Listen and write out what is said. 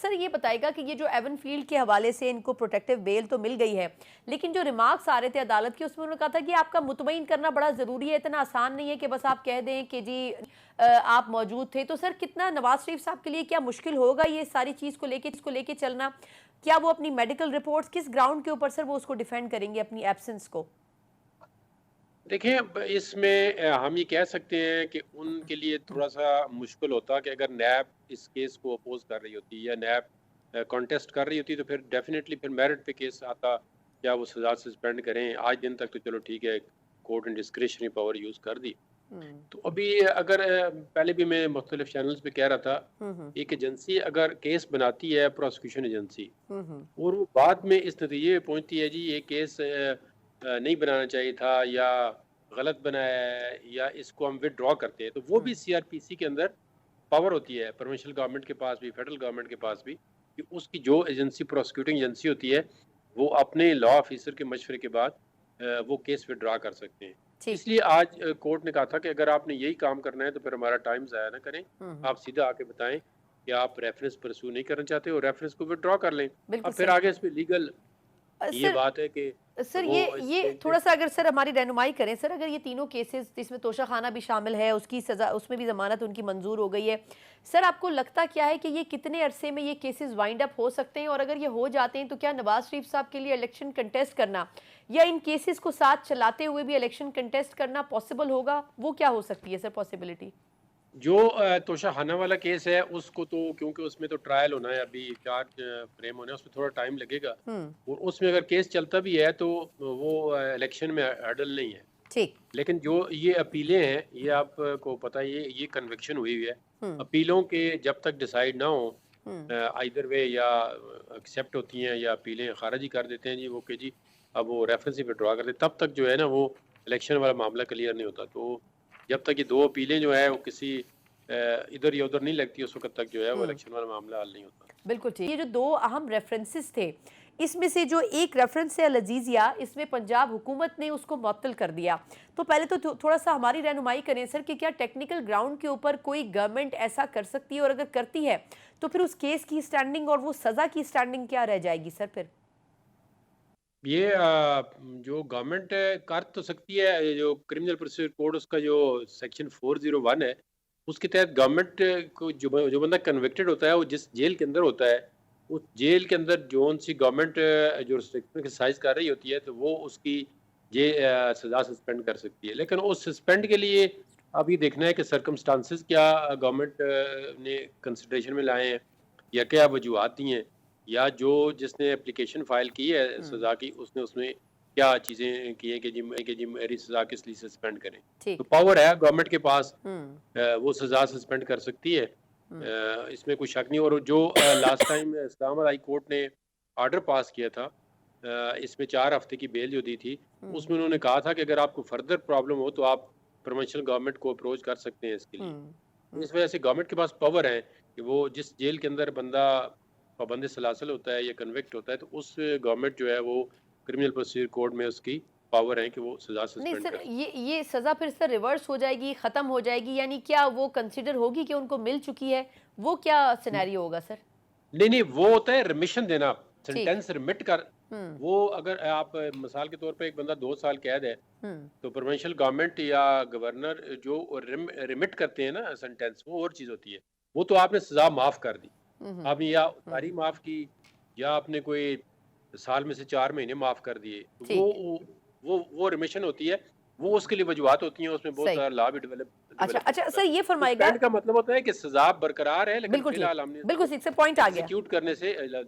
Sir ये बताएगा कि ये जो एवन फील्ड के हवाले से इनको प्रोटेक्टिव बेल तो मिल गई है, लेकिन जो रिमार्क्स आ रहे थे अदालत के उसमें उन्होंने कहा था कि आपका मुतमईन करना बड़ा ज़रूरी है, इतना आसान नहीं है कि बस आप कह दें कि जी आप मौजूद थे। तो सर कितना नवाज शरीफ साहब के लिए क्या मुश्किल होगा ये सारी चीज़ को लेके चलना? क्या वो अपनी मेडिकल रिपोर्ट्स किस ग्राउंड के ऊपर सर वो उसको डिफेंड करेंगे अपनी एब्सेंस को? देखिए, इसमें हम ये कह सकते हैं कि उनके लिए थोड़ा-सा मुश्किल होता कि अगर नैब इस केस को अपोज़ कर रही होती या नैब कॉन्टेस्ट कर रही होती, तो फिर डेफ़िनेटली फिर मेरिट पे केस आता, क्या वो सज़ा सस्पेंड करें। आज दिन तक तो चलो ठीक है, कोर्ट ने डिस्क्रिशनरी पावर यूज़ कर दी। हम्म। तो अभी अगर पहले भी मैं मुख्तलिफ चैनल्स पे कह रहा था, हम्म। एक एजेंसी अगर केस बनाती है, प्रोसिक्यूशन एजेंसी, हम्म। और वो बाद में इस नतीजे पे पहुंचती है जी ये केस नहीं बनाना चाहिए था या गलत बनाया है या इसको हम विदड्रॉ करते हैं, तो वो भी हम्म। सीआरपीसी के अंदर पावर होती है, प्रोविंशियल गवर्नमेंट के पास भी, फेडरल गवर्नमेंट के पास भी, कि उसकी जो एजेंसी प्रोसिक्यूटिंग एजेंसी होती है वो अपने लॉ ऑफिसर के मशवरे के बाद वो केस विदड्रॉ कर सकते हैं। ठीक। इसलिए आज कोर्ट ने कहा था कि अगर आपने यही काम करना है तो फिर हमारा टाइम ज़ाया ना करें, हम्म। आप सीधा आके बताएं कि आप रेफरेंस परस्यू नहीं करना चाहते और रेफरेंस को विदड्रॉ कर लें। अब बिल्कुल फिर सही। आगे इस पे लीगल ये सर बात है कि सर वो इस ये पे थोड़ा सा अगर सर हमारी रहनुमाई करें सर, अगर ये तीनों केसेस जिसमें तोशा खाना भी शामिल है उसकी सजा उसमें भी जमानत उनकी मंजूर हो गई है, सर आपको लगता क्या है कि ये कितने अरसे में ये केसेस वाइंड अप हो सकते हैं? और अगर ये हो जाते हैं तो क्या नवाज शरीफ साहब के लिए इलेक्शन कंटेस्ट करना या इन केसेस को साथ चलाते हुए भी इलेक्शन कंटेस्ट करना पॉसिबल होगा? वो क्या हो सकती है सर पॉसिबिलिटी? जो तोशाखाना वाला केस है उसको तो क्योंकि उसमें तो ट्रायल होना है, अभी चार्ज फ्रेम होना है, उसमें थोड़ा टाइम लगेगा। हम्म। और उसमें अगर केस चलता भी है तो वो इलेक्शन में हर्डल नहीं है। ठीक। लेकिन जो ये अपीलें हैं, ये आपको पता है, ये कन्विक्शन हुई हुई है। हम्म। अपीलों के जब तक डिसाइड ना हो हम्म। आइदर वे, या एक्सेप्ट होती हैं या अपीलें खारिज ही कर देते हैं जी वो, कि जी अब वो रेफरेंस ही विड्रॉ कर दे, तब तक जो है ना वो इलेक्शन वाला मामला क्लियर नहीं होता। तो जब तक ये दो अपीलें जो है वो किसी इधर या उधर नहीं लगती, उस वक्त तक जो है वो हम्म। इलेक्शन वाला मामला हल नहीं होता। बिल्कुल ठीक। ये जो दो अहम रेफरेंसेस थे, इसमें से जो एक रेफरेंस है अल-अज़ीज़िया, इसमें पंजाब हुकूमत ने उसको मुअत्तल कर दिया। तो पहले तो थोड़ा सा हमारी रहनुमाई करें सर कि क्या टेक्निकल ग्राउंड के ऊपर कोई गवर्नमेंट ऐसा कर सकती है, और अगर करती है तो फिर उस केस की स्टैंडिंग और वो सज़ा की स्टैंडिंग क्या रह जाएगी सर फिर? ये जो गवर्नमेंट कर तो सकती है, ये जो क्रिमिनल प्रोसीजर कोड उसका जो सेक्शन 401 है, उसके तहत गवर्नमेंट को जो जो बंदा कन्विक्टेड होता है वो जिस जेल के अंदर होता है, उस जेल के अंदर जोन सी गवर्नमेंट जो रिस्ट्रिक्शन एक्सरसाइज कर रही होती है, तो वो उसकी ये सज़ा सस्पेंड कर सकती है। लेकिन उस सस्पेंड के लिए अब ये देखना है कि सर्कमस्टांसिस क्या गवर्नमेंट ने कंसिडरेशन में लाए हैं या क्या वजूहत दी हैं, या जो जिसने एप्लीकेशन फाइल की है हम्म। सज़ा की, उसने उसमें क्या चीज़ें की हैं कि जी मेरी सज़ा किस लिए सस्पेंड करें। तो ठीक। पावर है गवर्नमेंट के पास, हम्म। वो सज़ा सस्पेंड कर सकती है, हम्म। इसमें कोई शक नहीं। और जो last time Islamabad high court ने ऑर्डर पास किया था, इसमें 4 हफ्ते की बेल जो दी थी, हम्म। उसमें उन्होंने कहा था कि अगर आपको फर्दर प्रॉब्लम हो तो आप प्रोविंशियल गवर्नमेंट को अप्रोच कर सकते हैं इसके लिए। हम्म। हम्म। इस वजह से गवर्नमेंट के पास पावर है कि वो जिस जेल के अंदर बंदा पाबंद सलासल होता है या कन्विक्ट होता है, तो उस गवर्नमेंट जो है वो क्रिमिनल प्रोसीजर कोड में उसकी पावर है कि वो सज़ा नहीं सस्पेंड सर, कर सकती है। ये सज़ा फिर सर रिवर्स हो जाएगी, ख़त्म हो जाएगी, यानी क्या वो कंसिडर होगी कि उनको मिल चुकी है? वो क्या सिनेरियो होगा सर? नहीं नहीं, वो होता है रिमिशन देना, ठीक। सेंटेंस रिमिट कर। हम्म। वो अगर आप मिसाल के तौर पे एक बंदा 2 साल कैद है, हम्म। तो प्रोविंशियल गवर्नमेंट या गवर्नर जो रिमिट करते हैं ना सेंटेंस, वो और चीज़ होती है। वो तो आपने सज़ा माफ़ कर दी, हम्म। आपने या हम्म। सारी माफ़ की, या आपने कोई साल में से 4 महीने माफ़ कर दिए, तो ठीक। वो रिमिशन होती है। वो उसके लिए वजूहत होती हैं, उसमें बहुत सही। सारा लॉ भी डेवलप अच्छा डेवलप अच्छा होता सर, है। ये फरमाएगा। सस्पेंड का मतलब होता है कि सज़ा बरकरार है, लेकिन बिल्कुल ठीक। फिलहाल हमने बिल्कुल इसको ठीक सर, पॉइंट आ गया। एग्जीक्यूट करने से